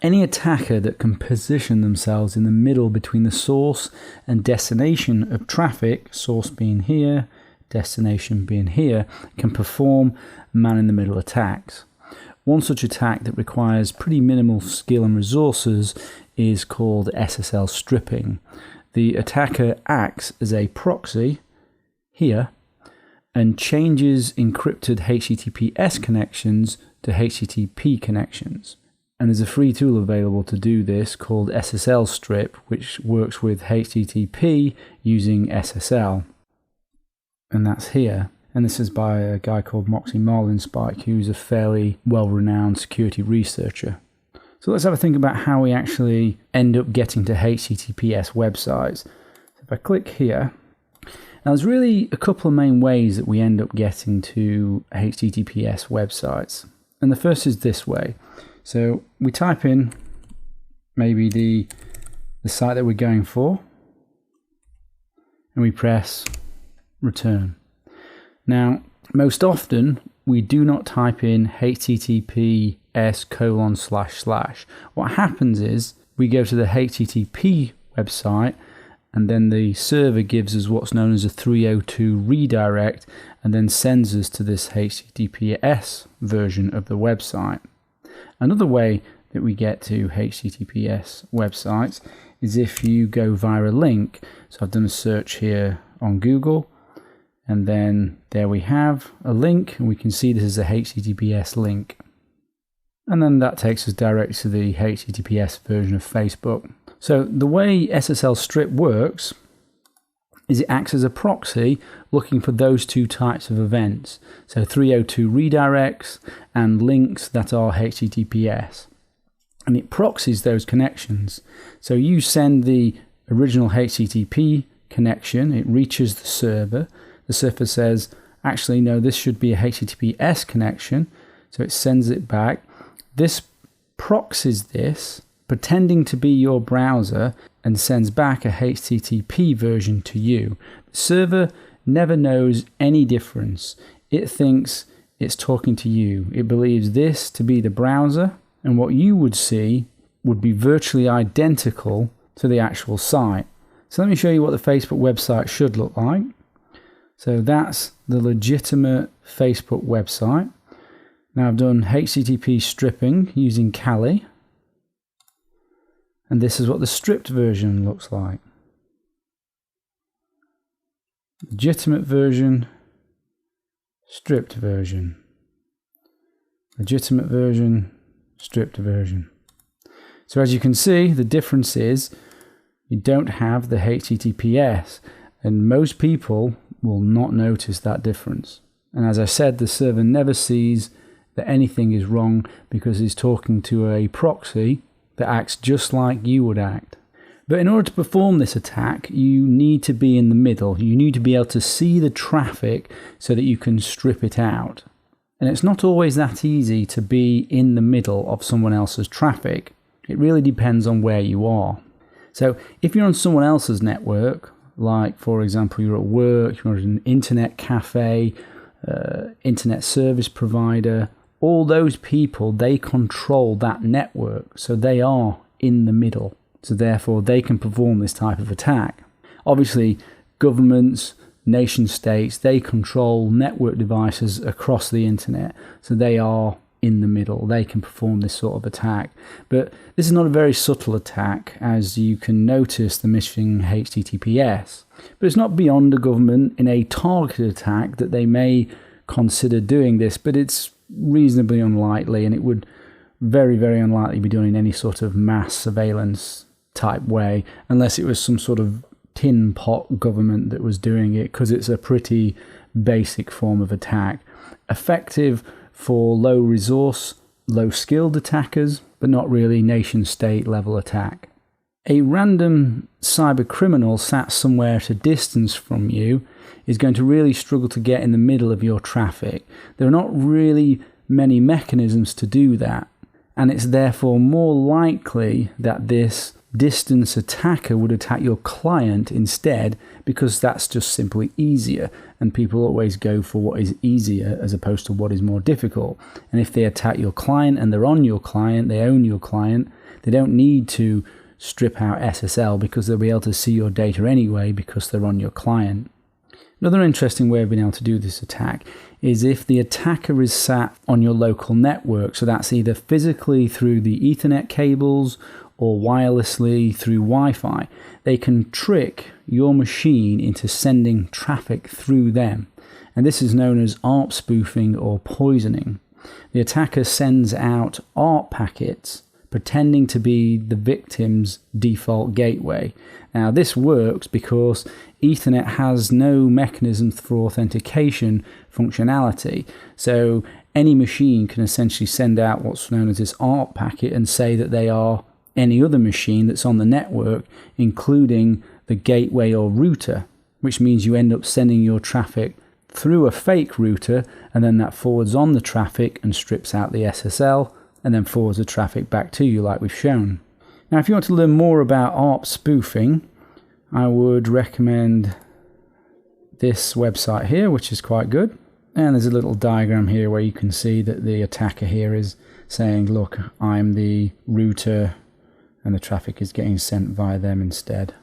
Any attacker that can position themselves in the middle between the source and destination of traffic, source being here, destination being here, can perform man-in-the-middle attacks. One such attack that requires pretty minimal skill and resources is called SSL Stripping. The attacker acts as a proxy here and changes encrypted HTTPS connections to HTTP connections. And there's a free tool available to do this called SSL Strip, which works with HTTP using SSL. And that's here. And this is by a guy called Moxie Marlinspike, who's a fairly well-renowned security researcher. So let's have a think about how we actually end up getting to HTTPS websites. So if I click here, now there's really a couple of main ways that we end up getting to HTTPS websites. And the first is this way. So we type in maybe the site that we're going for, and we press return. Now, most often we do not type in https://. What happens is we go to the HTTP website, and then the server gives us what's known as a 302 redirect, and then sends us to this HTTPS version of the website. Another way that we get to HTTPS websites is if you go via a link. So I've done a search here on Google, and then there we have a link, and we can see this is a HTTPS link. And then that takes us directly to the HTTPS version of Facebook. So the way SSL Strip works is it acts as a proxy looking for those two types of events. So 302 redirects and links that are HTTPS. And it proxies those connections. So you send the original HTTP connection, it reaches the server says, actually no, this should be a HTTPS connection. So it sends it back. This proxies this, pretending to be your browser, and sends back a HTTP version to you. The server never knows any difference. It thinks it's talking to you. It believes this to be the browser, and what you would see would be virtually identical to the actual site. So let me show you what the Facebook website should look like. So that's the legitimate Facebook website. Now I've done HTTP stripping using Kali. And this is what the stripped version looks like. Legitimate version, stripped version. Legitimate version, stripped version. So as you can see, the difference is you don't have the HTTPS, and most people will not notice that difference. And as I said, the server never sees that anything is wrong because it's talking to a proxy that acts just like you would act. But in order to perform this attack, you need to be in the middle. You need to be able to see the traffic so that you can strip it out. And it's not always that easy to be in the middle of someone else's traffic. It really depends on where you are. So if you're on someone else's network, like for example you're at work, you're at an internet cafe, internet service provider, all those people, they control that network, so they are in the middle. So therefore they can perform this type of attack. Obviously governments, nation states, they control network devices across the internet, so they are in the middle. They can perform this sort of attack. But this is not a very subtle attack, as you can notice the missing HTTPS. But it's not beyond the government in a targeted attack that they may consider doing this, but it's reasonably unlikely, and it would very, very unlikely be done in any sort of mass surveillance type way, unless it was some sort of tin pot government that was doing it, because it's a pretty basic form of attack. Effective for low resource, low skilled attackers, but not really nation state level attack. A random cyber criminal sat somewhere at a distance from you is going to really struggle to get in the middle of your traffic. There are not really many mechanisms to do that, and it's therefore more likely that this distance attacker would attack your client instead, because that's just simply easier, and people always go for what is easier as opposed to what is more difficult. And if they attack your client and they're on your client, they own your client, they don't need to strip out SSL because they'll be able to see your data anyway because they're on your client. Another interesting way of being able to do this attack is if the attacker is sat on your local network. So that's either physically through the Ethernet cables or wirelessly through Wi-Fi. They can trick your machine into sending traffic through them. And this is known as ARP spoofing or poisoning. The attacker sends out ARP packets pretending to be the victim's default gateway. Now this works because Ethernet has no mechanism for authentication functionality, so any machine can essentially send out what's known as this ARP packet and say that they are any other machine that's on the network, including the gateway or router, which means you end up sending your traffic through a fake router, and then that forwards on the traffic and strips out the SSL, and then forwards the traffic back to you like we've shown. Now if you want to learn more about ARP spoofing, I would recommend this website here, which is quite good. And there's a little diagram here where you can see that the attacker here is saying, look, I'm the router, and the traffic is getting sent via them instead.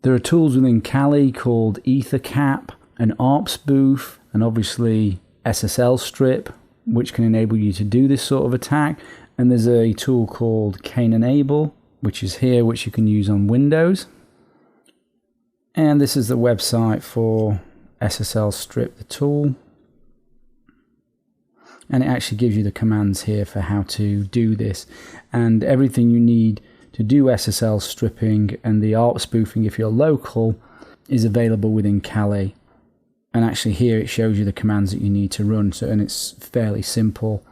There are tools within Kali called EtherCap and ARP spoof, and obviously SSL strip, which can enable you to do this sort of attack. And there's a tool called Kane-Enable, which is here, which you can use on Windows. And this is the website for SSL Strip, the tool. And it actually gives you the commands here for how to do this. And everything you need to do SSL stripping and the ARP spoofing, if you're local, is available within Kali. And actually here it shows you the commands that you need to run. So, and it's fairly simple.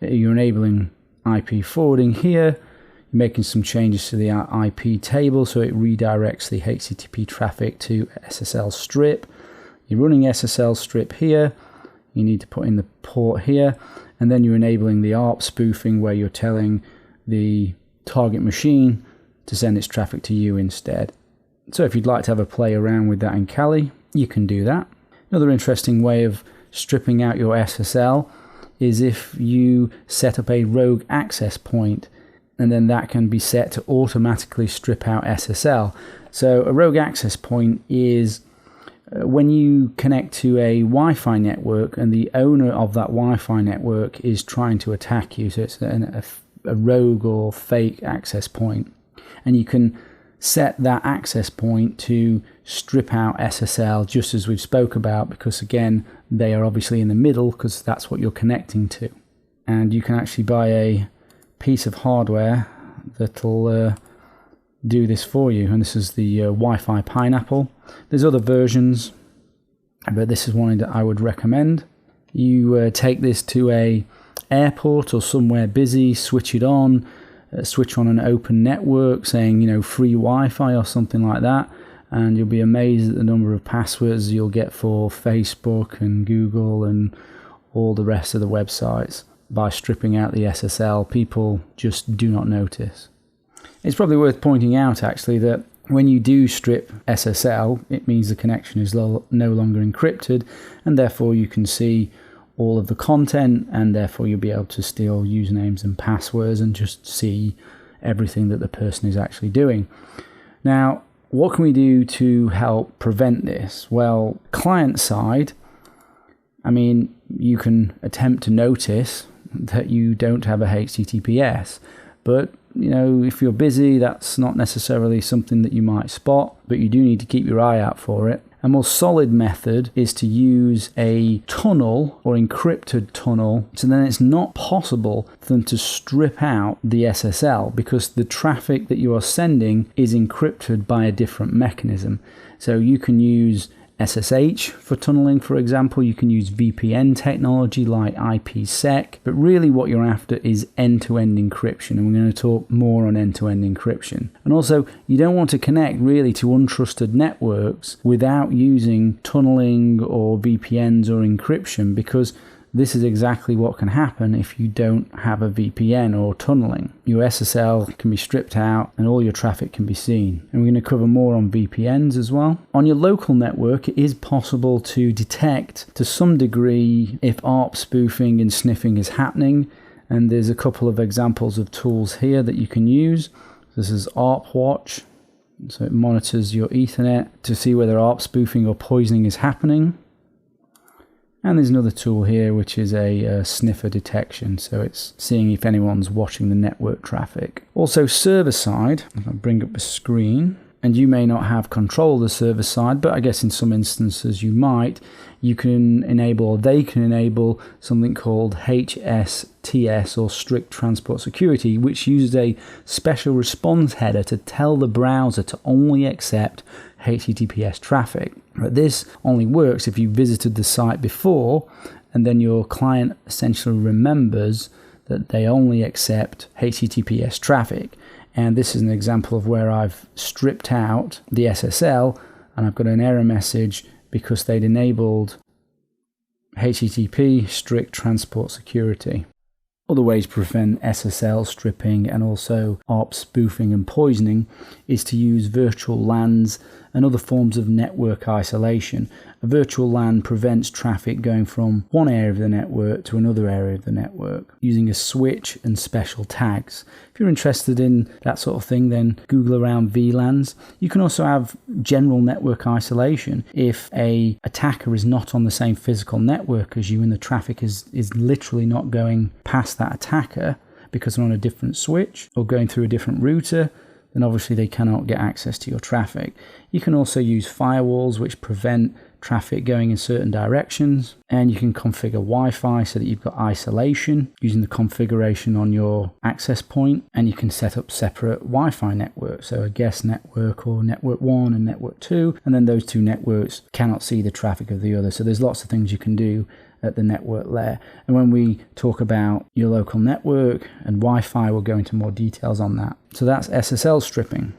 You're enabling IP forwarding here. You're making some changes to the IP table so it redirects the HTTP traffic to SSL strip. You're running SSL strip here. You need to put in the port here, and then you're enabling the ARP spoofing where you're telling the target machine to send its traffic to you instead. So if you'd like to have a play around with that in Kali, you can do that. Another interesting way of stripping out your SSL is if you set up a rogue access point, and then that can be set to automatically strip out SSL. So a rogue access point is when you connect to a Wi-Fi network and the owner of that Wi-Fi network is trying to attack you. So it's a rogue or fake access point. And you can set that access point to strip out SSL, just as we've spoke about, because again, they are obviously in the middle because that's what you're connecting to. And you can actually buy a piece of hardware that'll do this for you, and this is the Wi-Fi Pineapple. There's other versions, but this is one that I would recommend. You take this to a airport or somewhere busy, switch it on, switch on an open network saying, free Wi-Fi or something like that, and you'll be amazed at the number of passwords you'll get for Facebook and Google and all the rest of the websites. By stripping out the SSL, people just do not notice. It's probably worth pointing out actually that when you do strip SSL, it means the connection is no longer encrypted, and therefore you can see all of the content, and therefore you'll be able to steal usernames and passwords and just see everything that the person is actually doing. Now, what can we do to help prevent this? Well, client side, you can attempt to notice that you don't have a HTTPS, but if you're busy, that's not necessarily something that you might spot, but you do need to keep your eye out for it. A more solid method is to use a tunnel or encrypted tunnel, so then it's not possible for them to strip out the SSL because the traffic that you are sending is encrypted by a different mechanism. So you can use SSH for tunneling, for example. You can use VPN technology like IPsec, but really what you're after is end-to-end encryption, and we're going to talk more on end-to-end encryption. And also, you don't want to connect really to untrusted networks without using tunneling or VPNs or encryption, because this is exactly what can happen if you don't have a VPN or tunneling. Your SSL can be stripped out and all your traffic can be seen. And we're going to cover more on VPNs as well. On your local network, it is possible to detect to some degree if ARP spoofing and sniffing is happening. And there's a couple of examples of tools here that you can use. This is ARP Watch. So it monitors your Ethernet to see whether ARP spoofing or poisoning is happening. And there's another tool here which is a sniffer detection, so it's seeing if anyone's watching the network traffic. Also server side, if I bring up the screen, and you may not have control of the server side, but I guess in some instances you might, you can enable, or they can enable, something called HSTS, or Strict Transport Security, which uses a special response header to tell the browser to only accept HTTPS traffic. But this only works if you visited the site before, and then your client essentially remembers that they only accept HTTPS traffic. And this is an example of where I've stripped out the SSL and I've got an error message because they'd enabled HTTP Strict Transport Security. Other ways to prevent SSL stripping and also ARP spoofing and poisoning is to use virtual LANs and other forms of network isolation. A virtual LAN prevents traffic going from one area of the network to another area of the network using a switch and special tags. If you're interested in that sort of thing, then Google around VLANs. You can also have general network isolation. If an attacker is not on the same physical network as you and the traffic is literally not going past that attacker because they're on a different switch or going through a different router, then obviously they cannot get access to your traffic. You can also use firewalls which prevent traffic going in certain directions, and you can configure Wi-Fi so that you've got isolation using the configuration on your access point, and you can set up separate Wi-Fi networks, so a guest network or network 1 and network 2, and then those two networks cannot see the traffic of the other. So there's lots of things you can do at the network layer. And when we talk about your local network and Wi-Fi, we'll go into more details on that. So that's SSL stripping.